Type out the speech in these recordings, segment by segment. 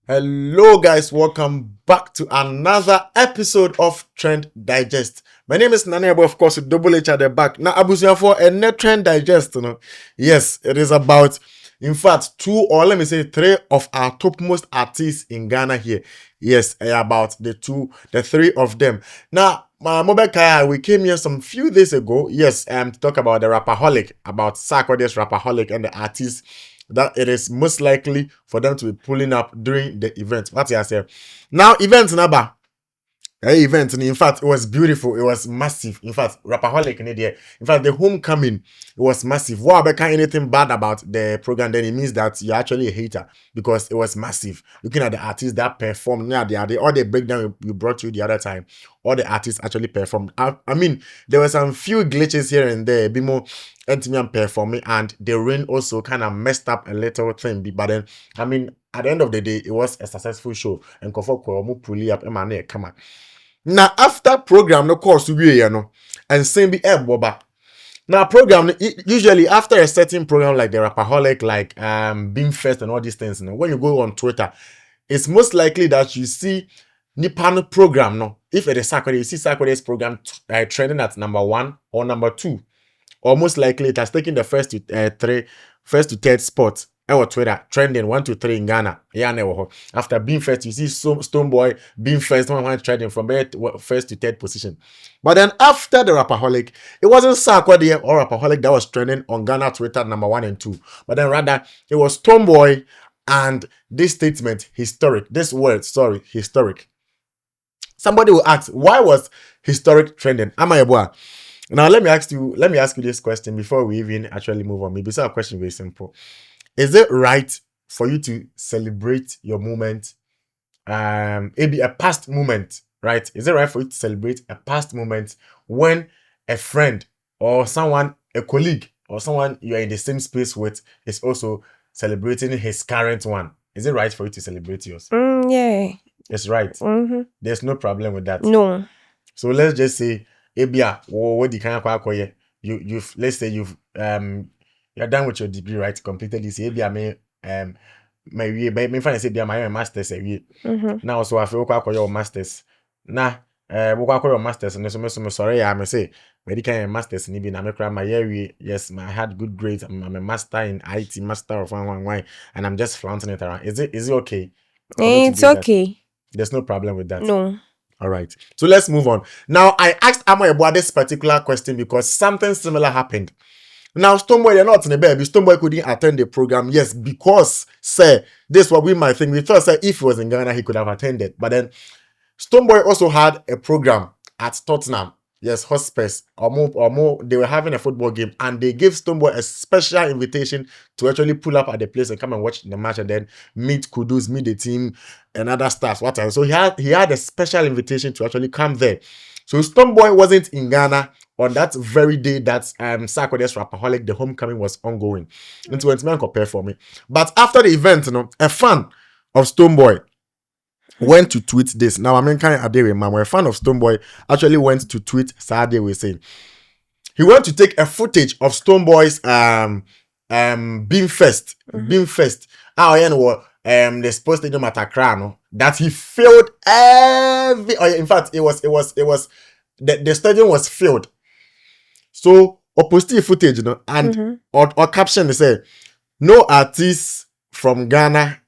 Hello, guys. Welcome back to another episode of Trend Digest. My name is Nani, of course, with double H at the back. Now, Abusia for a net Trend Digest. Yes, it is about, in fact, two or let me say three of our topmost artists in Ghana here. Yes, about the three of them. Now, my mobile car, we came here some few days ago. Yes, to talk about the Rapperholic, about Sarkodie's Rapperholic and the artists that it is most likely for them to be pulling up during the event. What I say? Now, event number. Event, in fact, it was beautiful. It was massive. In fact, Rapperholic in there. In fact, the homecoming, it was massive. What about anything bad about the program? Then it means that you're actually a hater because it was massive. Looking at the artists that performed, all the breakdown we brought you the other time, all the artists actually performed. I mean, there were some few glitches here and there. Be more intimate performing, and the rain also kind of messed up a little thing. But then, I mean, at the end of the day, it was a successful show. And Kofo pull up and come on. Now after program no course we and same be boba. Now program usually after a certain program like the Rapperholic, like Beam Fest and all these things, when you go on Twitter, it's most likely that you see Nippon program. No, if it is Saturday, you see Saturday's program trending at number 1 or number 2, or most likely it has taken the first to third spot. Our Twitter trending 1 to 3 in Ghana. After being first, you see Stoneboy being first, one trending from first to third position. But then after the Rapperholic, it wasn't Sarkodie or Rapperholic that was trending on Ghana Twitter number 1 and 2. But then rather it was Stoneboy and this statement, historic. This word, historic. Somebody will ask, why was historic trending? Amayabwa. Now let me ask you this question before we even actually move on. Maybe it's a question very simple. Is it right for you to celebrate your moment? Maybe a past moment, right? Is it right for you to celebrate a past moment when a friend or someone, a colleague or someone you are in the same space with is also celebrating his current one? Is it right for you to celebrate yours? Yeah. It's right. Mm-hmm. There's no problem with that. No. So let's just say, what the kind of you've let's say you're done with your degree, right? Completed this year. My friend said, my master's a year. Now, so I feel quite your master's. Nah, your master's, and so sorry, I may say, medical master's, and even I'm my year. Yes, I had good grades. I'm a master in IT, master of one, and I'm just flaunting it around. Is it okay? It's okay. There's no problem with that. No. All right. So let's move on. Now, I asked Amo about this particular question because something similar happened. Now, Stoneboy, they're not in the baby. Stoneboy couldn't attend the program. Yes, because, this is what we might think. We thought, if he was in Ghana, he could have attended. But then, Stoneboy also had a program at Tottenham. Yes, Hotspurs. Or more, they were having a football game. And they gave Stoneboy a special invitation to actually pull up at the place and come and watch the match and then meet Kudus, meet the team and other staff. So he had a special invitation to actually come there. So Stoneboy wasn't in Ghana on that very day that Sarkodie's Rapperholic, the homecoming was ongoing. Into when man compare for me. But after the event, a fan of Stoneboy went to tweet this. Now, I mean, kind of a fan of Stoneboy actually went to tweet Saturday we saying he went to take a footage of Stoneboy's Beam Fest. The sports stadium at Accra, that he failed in fact, it was the stadium was filled. So posted footage, and or caption they say, no artist from Ghana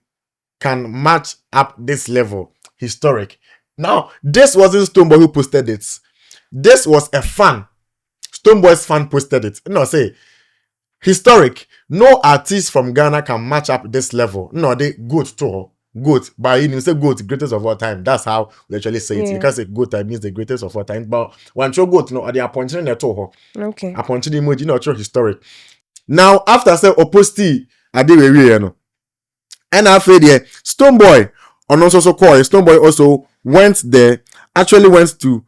can match up this level. Historic. Now, this wasn't Stoneboy who posted it. This was a fan. Stoneboy's fan posted it. Say historic. No artist from Ghana can match up this level. No, they goat too. Goat. But you say goat, greatest of all time. That's how we actually say it. Because a goat time means the greatest of all time. But when you goat, they are punching the toe. Okay. A punching the emoji, not historic. Now, after say oposti, and after there, Stoneboy, and also called Stoneboy also went there, actually went to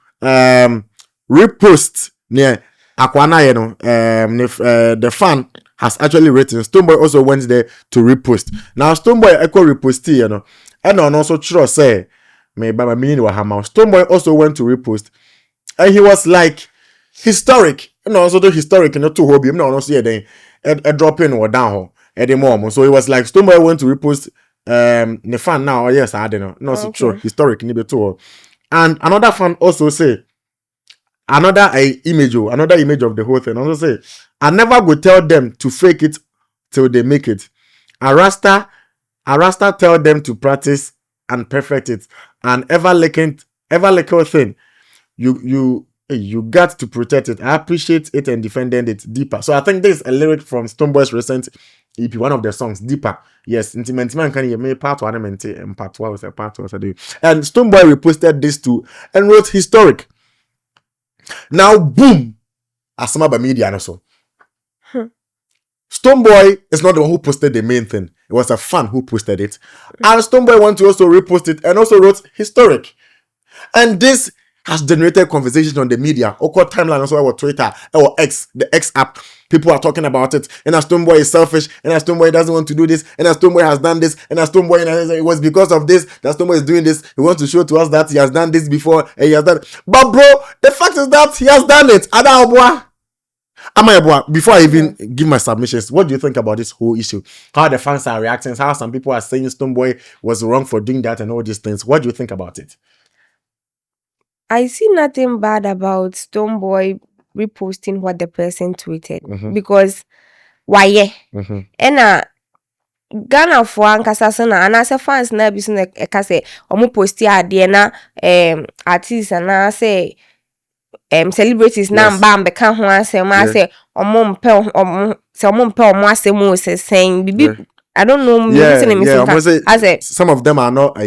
repost near Akwana, the fan has actually written. Stoneboy also went there to repost. Now Stoneboy echo repost, and also trust say me by my meaning wa hammer. Stoneboy also went to repost, and he was like historic, and also the historic and to hobby. No, also then a drop in or down at the moment. So it was like Stoneboy went to repost the fan now, yes, I don't know. No, so true. Historic, ni beto. And another fan also say, another image of the whole thing. Also say, I never go tell them to fake it till they make it. A Rasta tell them to practice and perfect it. And ever lacking thing, you got to protect it. I appreciate it and defended it deeper. So I think this is a lyric from Stonebwoy's recent EP, one of their songs, Deeper. Yes, intimate man can you make part one and part two was a part two. And Stonebwoy reposted this too and wrote historic. Now boom, Asama by media and so. Stonebwoy is not the one who posted the main thing. It was a fan who posted it. And Stonebwoy wanted to also repost it and also wrote historic. And this has generated conversations on the media, or timeline, also or Twitter, or X, the X app. People are talking about it. And as Stonebwoy is selfish, and as Stonebwoy doesn't want to do this, and as Stonebwoy has done this, and as Stonebwoy, it was because of this that Stonebwoy is doing this. He wants to show to us that he has done this before, and he has done. But bro, the fact is that he has done it. Before I even give my submissions, what do you think about this whole issue? How the fans are reacting, how some people are saying Stonebwoy was wrong for doing that and all these things. What do you think about it? I see nothing bad about Stonebwoy reposting what the person tweeted because why? And Ghana for ankasa so na anase fans na bi so na eka say omo posti ade na artists na say celebrities na mba mbeka ho asem I say omo mpe omo asem o se sen bibi I don't know I say some of them are not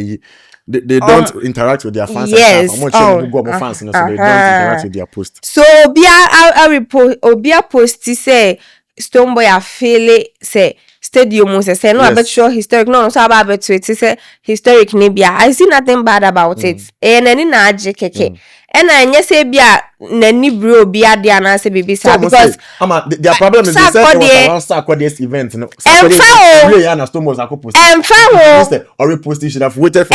they don't interact with their fans. Yes. Who go fans, so they don't interact with their posts. So Obia post say Stonebwoy I feel say stadium say no about sure historic no so about to it say historic nibia. I see nothing bad about it. And any na keke. And I say bia nani bro bia dia na say baby sir because their problem is they around Saturday's event no Saturday and Stonebwoy was post or repost should have waited for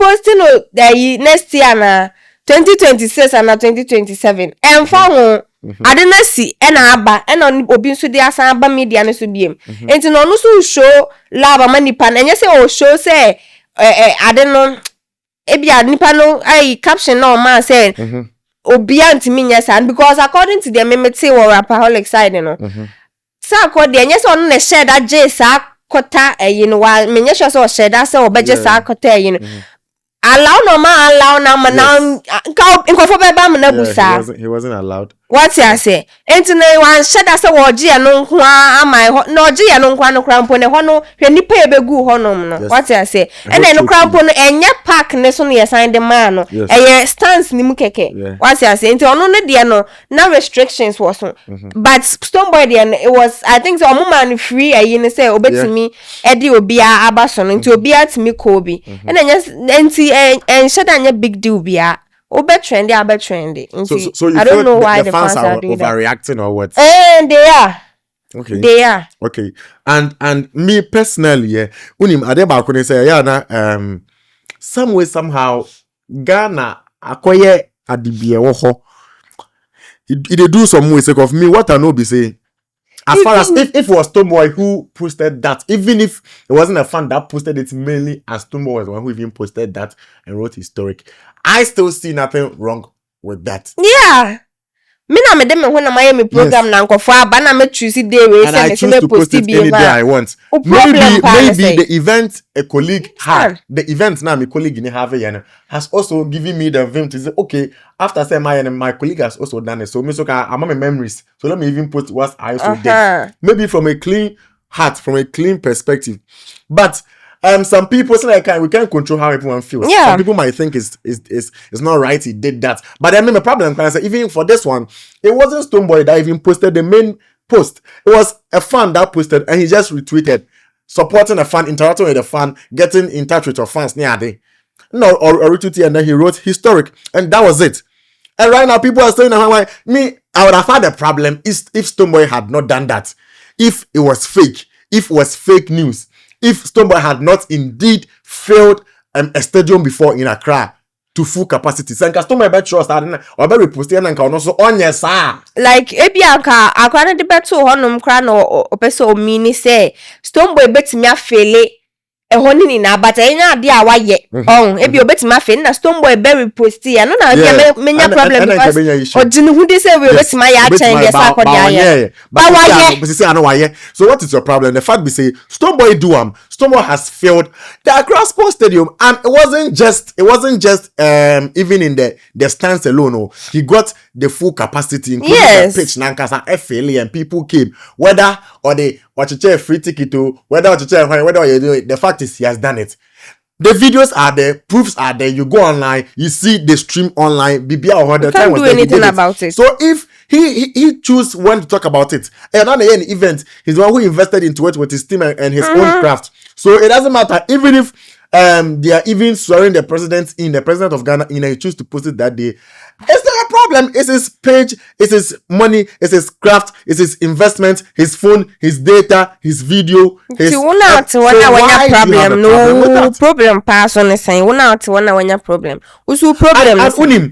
reposting the next year na 2026 and 2027 I didn't see aba and obi so dey asan aba media no so biem enti no so show love amanipa na say show say I don't know ebia nipa no caption no man say obi antimi nya san because according to the memete or Rapperholic side no so according nya say on na share that J sa kota wa menya sure say share that say obeje sa kota allow no man allow na now nkofo be ba na busa he wasn't allowed. What you say? Enti na wan sheda se woji ya no nko amai ho na oji ya no nko no krampo ne ho no hwe nipa ebegu ho no no. What you say? And then no krampo no enye park ne so no ye sign the man no. Eye stance ni mu keke. What you say? Enti ono ne de no na restrictions was so. But Stonebwoy de it was I think so omo man free ayi ne say obetimi edi obi a abaso no enti obi atimi ko bi. And enti en sheda nya big deal bia. Trendy. So you I don't know why the fans are overreacting or what? And they are. Okay. They are. Okay. And me personally, unim adeba kone say na some way somehow Ghana akoye adibie wo ho. It do some way sake of me what I know be say as far as if it was Stonebwoy who posted that, even if it wasn't a fan that posted it mainly as Stonebwoy was the one who even posted that and wrote historic, I still see nothing wrong with that. Yeah. Me na me dem when na my program na nkofo aba na me choose day we say me post it any day I want. Maybe the event a colleague had the event now my colleague in have has also given me the vim to say okay after say my colleague has also done it so me so I'm my memories so let me even post what I also did maybe from a clean heart from a clean perspective but some people say we can't control how everyone feels. Yeah. Some people might think it's not right he did that. But I mean the problem can I say even for this one, it wasn't Stonebwoy that even posted the main post. It was a fan that posted and he just retweeted, supporting a fan, interacting with a fan, getting in touch with your fans near day. No, or retweeted and then he wrote historic, and that was it. And right now people are saying I would have had a problem if Stonebwoy had not done that. If it was fake, if it was fake news. If Stonebwoy had not indeed failed a stadium before in Accra to full capacity. So customer be trust and or be repost and nka ono so onye sa. Like ebi anka akwa na de beto honum kra na opese o mini say Stonebwoy betimi afele ehɔ ne nyinaa but ɛnya ade a wayɛ ebi obetimi afɛ na Stonebwoy be repost ya no na menya problem because ɔgyene hu de sɛ we obetimi ayɛ akyɛn deɛ sa akɔde ayɛ but wayɛ. So what is your problem? The fact be say Stonebwoy do Stonebwoy has failed the Accra Sports Stadium, and it wasn't just even in the stands alone. Oh, he got the full capacity, including the pitch nankasa FLA, and people came whether or they watch a free ticket to whether you do it. The fact is he has done it. The videos are there, proofs are there. You go online, you see the stream online. BBR or the time was do anything about it. So if he choose when to talk about it, and on the end event, he's the one who invested into it with his team and his own craft. So it doesn't matter, even if they are even swearing the president of Ghana in, and he choose to post it that day. It's not a problem. It's his page, it's his money, it's his craft, it's his investment, his phone, his data, his video. Problem. No problem. Pass on the same. One problem. Also problem.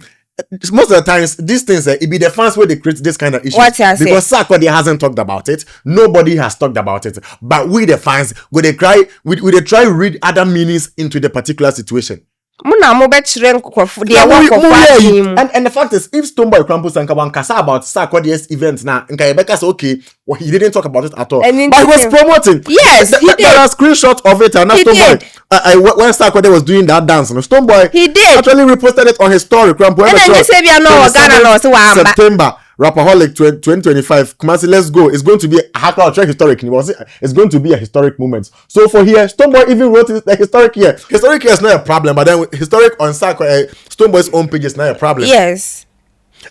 Most of the times, these things, it be the fans where they create this kind of issues. Because Sarkodie hasn't talked about it. Nobody has talked about it. But we, the fans, we try to read other meanings into the particular situation. And the fact is, if Stonebwoy Krampus and Kawan Kasa about Sarkodie's events now, and Kayebeka say, okay, well, he didn't talk about it at all. But he was promoting. Yes, he did. There are screenshots of it, and Stonebwoy, when Sarkodie was doing that dance, Stonebwoy he did actually reposted it on his story. Krampus, and then they say we are no Ghana, September. Rapperholic 2025. Kumasi, let's go. It's going to be a historic. It's going to be a historic moment. So for here, Stonebwoy even wrote it a historic year. Historic year is not a problem, but then historic on Stonebwoy's own page is not a problem. Yes.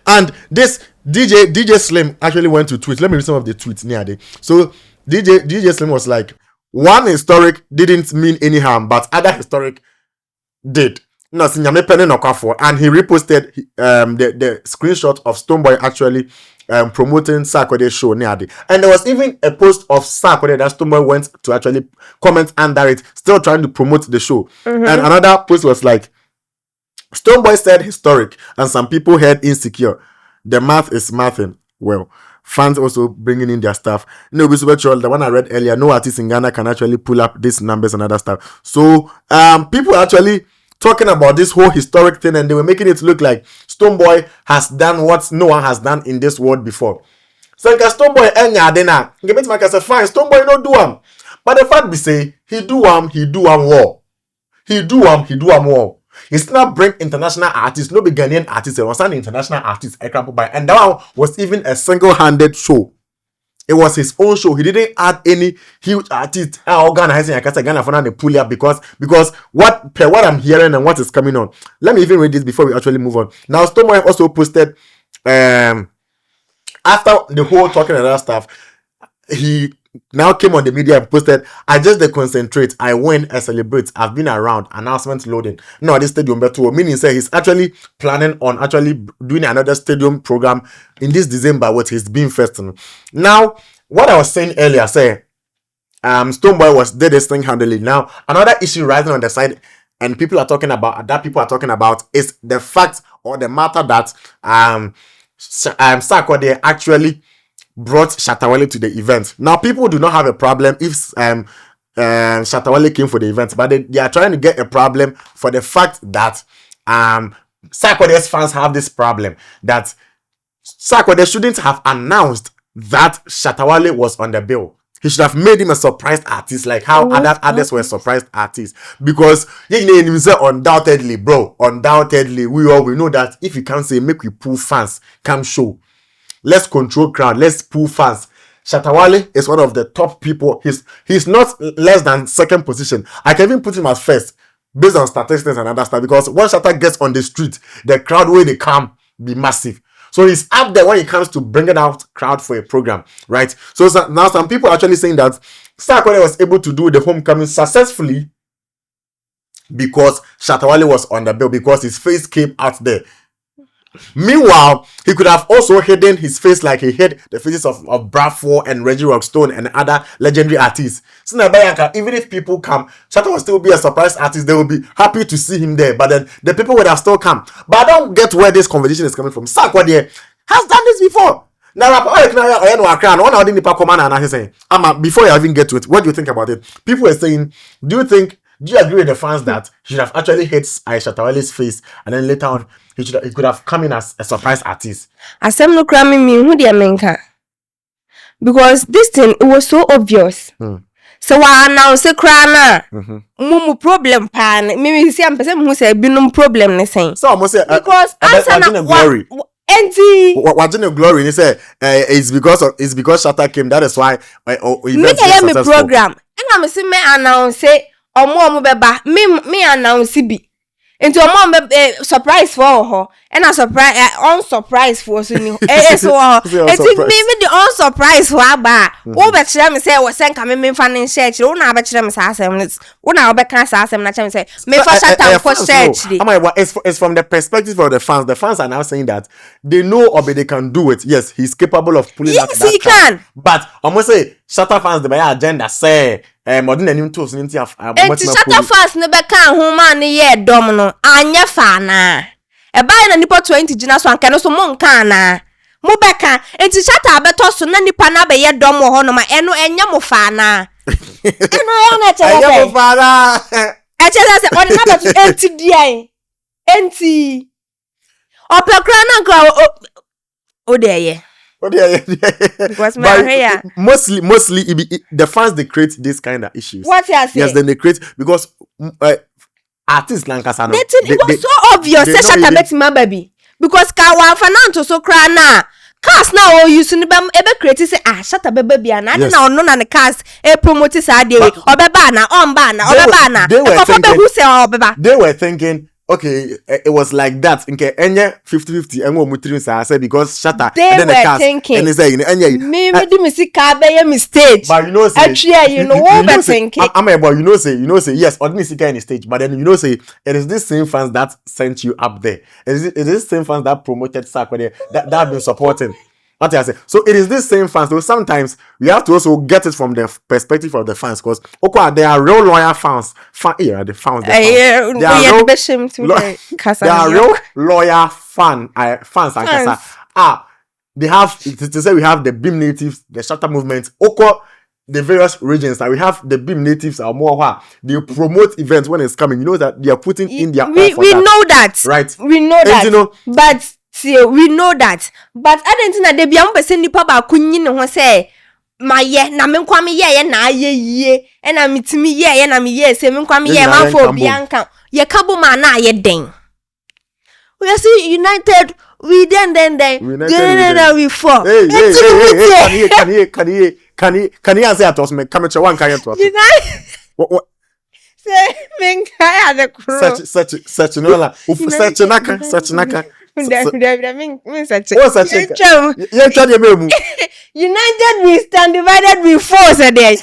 And this DJ Slim actually went to tweet. Let me read some of the tweets near there. So DJ Slim was like, one historic didn't mean any harm, but other historic did. No, and he reposted the screenshot of Stonebwoy actually promoting Sarkodie's show near the. And there was even a post of Sarkodie that Stonebwoy went to actually comment under it, still trying to promote the show. And another post was like, Stonebwoy said historic, and some people heard insecure. The math is mathing. Well, fans also bringing in their stuff. No, the one I read earlier, no artist in Ghana can actually pull up these numbers and other stuff. So people actually talking about this whole historic thing, and they were making it look like Stonebwoy has done what no one has done in this world before. So Stonebwoy enya give it say fine, Stonebwoy no do am. But the fact be say he do am war. He do am war. He still not bring international artists, no be Ghanaian artists, it was an international artist, and that one was even a single-handed show. It was his own show. He didn't add any huge artist organizing Ghana for the pull up because what I'm hearing and what is coming on. Let me even read this before we actually move on. Now, Stonebwoy also posted after the whole talking and other stuff, he now came on the media and posted, I just concentrate, I win, I celebrate, I've been around, announcement loading. No, this stadium better, meaning say he's actually planning on actually doing another stadium program in this December, which is being first. Now, what I was saying earlier, Stonebwoy did this thing handily. Now, another issue rising on the side, and people are talking about is the fact or the matter that Sarkodie actually brought Shatta Wale to the event. Now, people do not have a problem if Shatta Wale came for the event, but they are trying to get a problem for the fact that Sarkodie's fans have this problem that Sarkodie shouldn't have announced that Shatta Wale was on the bill. He should have made him a surprise artist, like how others were surprised artists. Because undoubtedly, we all know that if you can't say make we pull fans, come show. Let's control crowd. Let's pull fans. Shatta Wale is one of the top people. He's not less than second position. I can even put him as first based on statistics and other stuff. Because when Shatta gets on the street, the crowd where they come be massive. So he's up there when it comes to bringing out crowd for a program, right? So now some people are actually saying that Sarkodie was able to do the homecoming successfully because Shatta Wale was on the bill, because his face came out there. Meanwhile, he could have also hidden his face like he hid the faces of Bradford and Reggie Rockstone and other legendary artists. So now, even if people come, Shatta will still be a surprise artist. They will be happy to see him there. But then the people would have still come. But I don't get where this conversation is coming from. Sarkodie has done this before. Now, before you even get to it, what do you think about it? People are saying, do you agree with the fans that he should have actually hit Shatta Wale's face and then later on he could have come in as a surprise artist? Asem no cramming me who the menka. Because this thing, it was so obvious. So I now say crana. Mumu problem pan. Maybe see am person who say binum problem ne saying. So almost say because answer na glory. What in glory? They say it's because Shatta came. That is why me program. And I'm say me announce say omo beba me announce bi. Into omo surprise for her. And a surprise unsurprise for so ni. So me the unsurprise for aba. Wo be kire me say wo sen ka me fa ne church. Wo na be kire me sa asem. Wo na be kan sa asem na kire me say me fa Shatta for church. It's from the perspective of the fans. The fans are now saying that they know Obi they can do it. Yes, he's capable of pulling out that. Yes, he can. But almost say Shatta fans the by agenda say modern and tools into Shatta fans ne be kan ho man ne ye dom no anya fa na. E buy na nipa 20 gina so anka no so mon kan na. Mo be kan enti Shatta abeto so na nipa na be ye dom ho no ma eno enya mo fa na. Eno ya na chere say. Enya mo fa na. E chere say on na be enti dian. Enti opekra na nka o de ye. Because mostly the fans they create this kind of issues. What you say? Yes, then they create because artists like us, it was so obvious. Say Shatta bet my baby because ka wan fananto so kra na cars now o use ni be create say Shatta baby na na ono na ne cars promote say ade we obeba na onba na obeba na they were thinking okay, it was like that. Okay, enye 50-50 enwo mutiri say I said because Shatta and then the cast and they say enye me do me see ka be mistake. But you know say actually you know what be thinking. I'm about you know say yes, ordinary see in the stage, but then you know say it is this same fans that sent you up there. It is this same fans that promoted Sarkodie that have been supporting. What I say? So it is this same fans. So sometimes we have to also get it from the perspective of the fans, because they are real loyal fans. They are real loyal fans. They have to say we have the Beam Natives, the Shatta movement. The various regions that we have, the Beam Natives are more. They promote events when it's coming. You know that they are putting in their. We know that, right? We know that, you know, but. See, we know that, but I don't think that they be able to send the papa kunyi no say my ye na me kwa me ye na ye and I meet me ye and I'm ye say me kwa me ye man for bianca ye kabo man na ye den. We are see united we then we fall. Can you answer to us? Me come to one can to us. What? Say me kaya the crew. Such no la. Such naka. United we stand, divided we fall. Said they.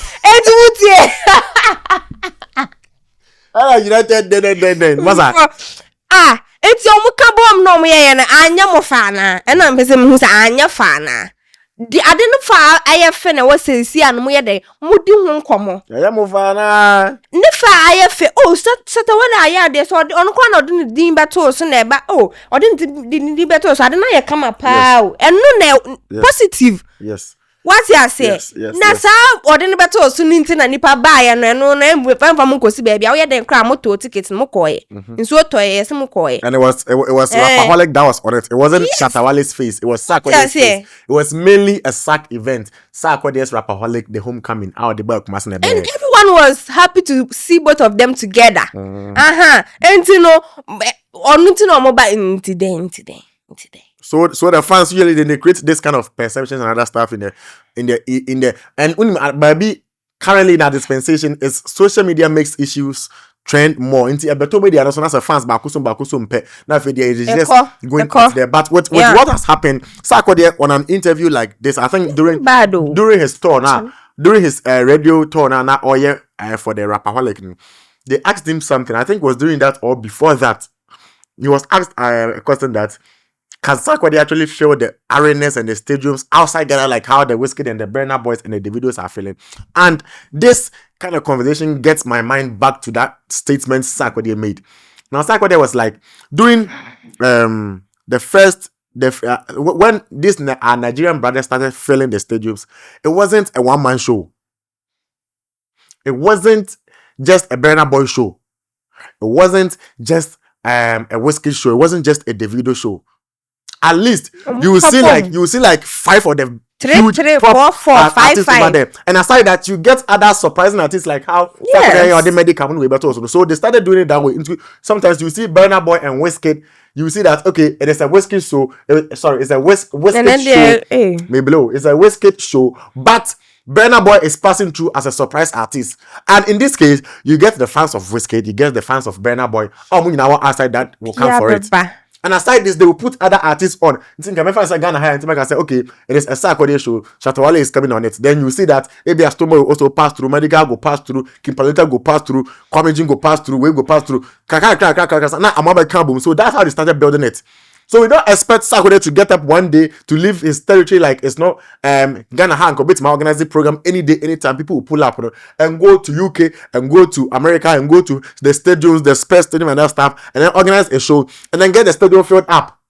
United then. What's that? It's your mukabom no me and anya mofana. And I'm person who's anya fana. I didn't fall. I have finna was see and mo day. Mudi won komo. I am mofana. Nefa I have oh sat what I there so on one of the battles so never oh or didn't battles I don't know you come up and no positive. Yes. What you say? Yes. Na sa ordinary battle so ninti na nipa buy and no na fan from Kosi baby. I then cry moto tickets mo koy. Nso toy yes mo koy. And it was Rapperholic that was on it. It wasn't Shatta Wale's face. It was Sarkodie's face. It was mainly a sack event. Sarkodie's Rapperholic, the homecoming out the back mass. And everyone was happy to see both of them together. And you know on no mobile today. So the fans usually they create this kind of perceptions and other stuff in the and maybe currently in our dispensation is social media makes issues trend more into a better media and as a fans bakusum pe now if there is just going there but with what has happened Sarkodie on an interview like this I think during his tour now during his radio tour now for the Rapperholic they asked him something I think it was during that or before that he was asked a question that Can Sarkodie actually feel the arenas and the stadiums outside Ghana, like how the Wizkid and the Burna Boys and the Davidos are feeling? And this kind of conversation gets my mind back to that statement Sarkodie made. Now, Sarkodie was like, during the first, when this our Nigerian brothers started filling the stadiums, it wasn't a one-man show. It wasn't just a Burna Boy show. It wasn't just a Wizkid show. It wasn't just a Davido show. At least you will see like 5 of them. Three, four, five. Over there. And aside that, you get other surprising artists like how so they started doing it that way. Sometimes you see Burna Boy and Wizkid, you see that okay, it is a Wizkid show. It's a Wizkid show. Maybe below it's a Wizkid show, but Burna Boy is passing through as a surprise artist. And in this case, you get the fans of Wizkid, you get the fans of Burna Boy. Outside that will come for it. And aside this, they will put other artists on. You think I'm say Ghana high, and I say, okay, it is a Sarkodie show. Shatta Wale is coming on it. Then you see that maybe Astombo will also pass through, Medical go pass through, Kim Paleta go pass through, Kwame Jin go pass through, Wave go pass through, now I'm about to boom. So that's how they started building it. So we don't expect Sarkodie to get up one day to leave his territory like it's not Ghana hand compete my organizing program any day, anytime. People will pull up and go to UK and go to America and go to the stadiums, the Spurs Stadium and that stuff, and then organize a show and then get the stadium filled up.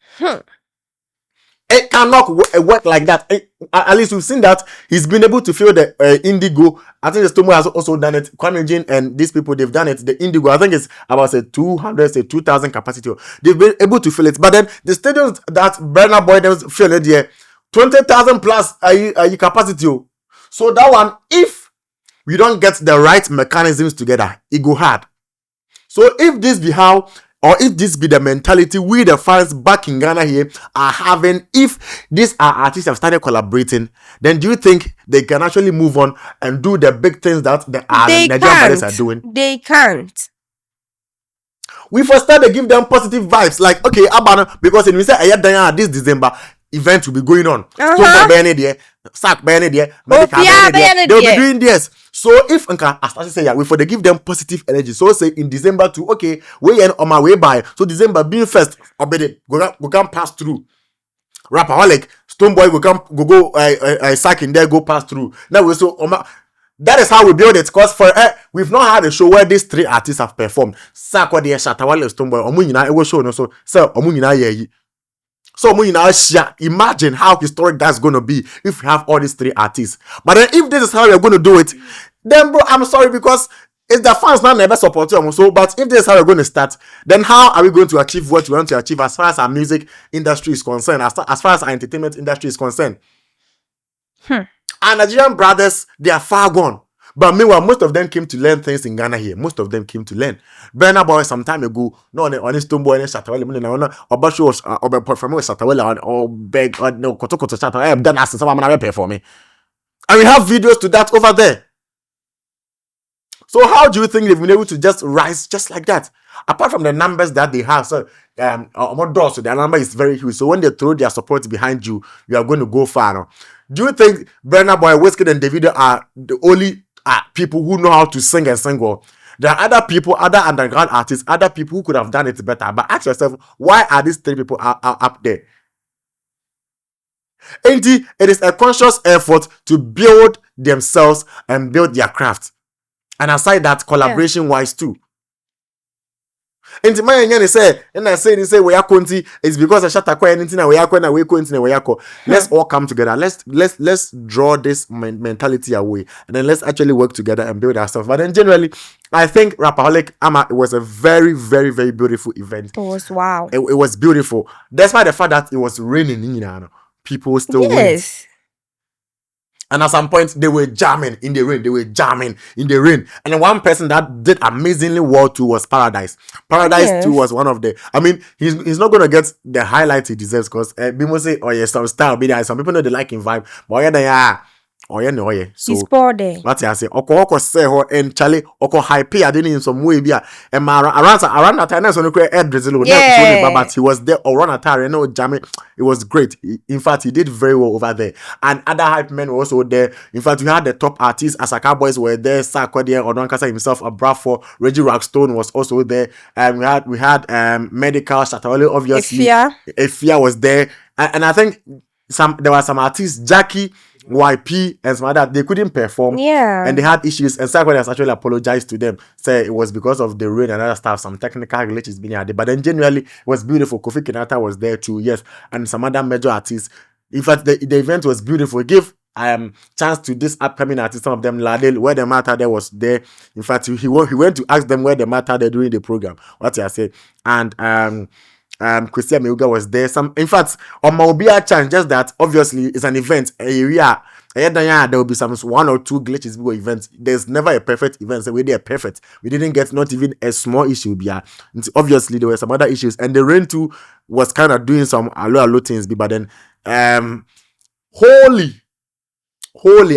It cannot work like that. At least we've seen that he's been able to fill the Indigo. I think the Stomo has also done it. Kwame Jin and these people, they've done it. The Indigo, I think it's about 2,000 capacity. They've been able to fill it. But then the stadiums that Burna Boy them fill it there, 20,000 plus capacity. So that one, if we don't get the right mechanisms together, it go hard. So if this be how, or if this be the mentality we the fans back in Ghana here are having, if these artists have started collaborating, then do you think they can actually move on and do the big things that the Nigerian brothers are doing? They can't. We first start to give them positive vibes, like okay, Abana, because when we say this December event will be going on. They'll be doing this. So if as I say, we for they give them positive energy. So say in December to okay, we on my way by. So December being first, obey we can pass through. Rapperholic, Stonebwoy, we go sack in there, go pass through. Now we so that is how we build it. Because for we've not had a show where these 3 artists have performed. Sarkodie, Shatta Wale, Stonebwoy, Omunyina, it will show no so Omunyina ye. So imagine how historic that's going to be if we have all these 3 artists. But then if this is how we're going to do it, then bro, I'm sorry, because it's the fans now never support you. So, but if this is how we're going to start, then how are we going to achieve what we want to achieve as far as our music industry is concerned, as far as our entertainment industry is concerned? Our Nigerian brothers, they are far gone. But meanwhile, most of them came to learn things in Ghana here. Most of them came to learn. Burna Boy some time ago, no on his Stonebwoy and Shatta Wale, or Basho was or performing with Shatta Wale or beg or no Koto Shatta. I have done asking someone to pay for me. And we have videos to that over there. So how do you think they've been able to just rise just like that? Apart from the numbers that they have, so their number is very huge. So when they throw their support behind you, you are going to go far. No? Do you think Burna Boy, Wizkid, and Davido are the only people who know how to sing and sing well? There are other people, other underground artists, other people who could have done it better. But ask yourself, why are these 3 people are up there? It is a conscious effort to build themselves and build their craft. And aside that, collaboration wise too. And my say, and I say we are conti, it's because I shut a quiet anything we are going away conti. Let's all come together. Let's draw this mentality away, and then let's actually work together and build ourselves. But then generally, I think Rapperholic it was a very, very, very beautiful event. It was wow. It was beautiful. Despite the fact that it was raining, people still went. And at some point, they were jamming in the rain. And then one person that did amazingly well too was Paradise. Paradise too was one of the... I mean, he's not going to get the highlights he deserves because people say, oh yeah, some style. Some people know they like him vibe. But yeah, So He's poor there. what I say, oko say ho and Charlie oko hype I didn't in some way be and around that time so no ed drizzle but he was there or run attire no jammy. It was great. In fact, he did very well over there. And other hype men were also there. In fact, we had the top artists Asaka Boys were there, Sarkodie, Odonkasa himself, Abrafo, Reggie Rockstone was also there. And we had Medical Shatawale, obviously. Efia was there. And I think there were some artists, Jackie, YP, and some other, they couldn't perform. Yeah. And they had issues. And Sarkodie has actually apologized to them. Say it was because of the rain and other stuff, some technical glitches being added. But then genuinely, it was beautiful. Kofi Kinata was there too, yes. And some other major artists. In fact, the event was beautiful. It gave chance to this upcoming artist, some of them, Ladel, where the matter there was there. In fact, he went to ask them where the matter there during the program. What I say. And Christian Meuga was there. In fact, on Maubia chance, just that obviously it's an event. Area there will be some 1 or 2 glitches before events. There's never a perfect event. So we did perfect. We didn't get not even a small issue. Obviously there were some other issues, and the rain too was kind of doing some allo things. But then wholly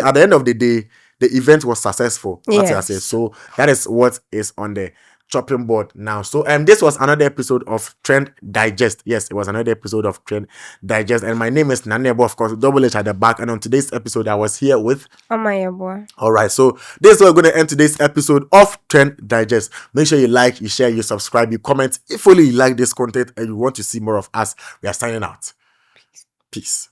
at the end of the day, the event was successful. What I say. So that is what is on the chopping board now. So this was another episode of Trend Digest. Yes, it was another episode of Trend Digest, and my name is Nanebo, of course, double H at the back. And on today's episode, I was here with Amayabo. All right, so this is where we're going to end today's episode of Trend Digest. Make sure you like, you share, you subscribe, you comment. If only you like this content and you want to see more of us, we are signing out. Peace.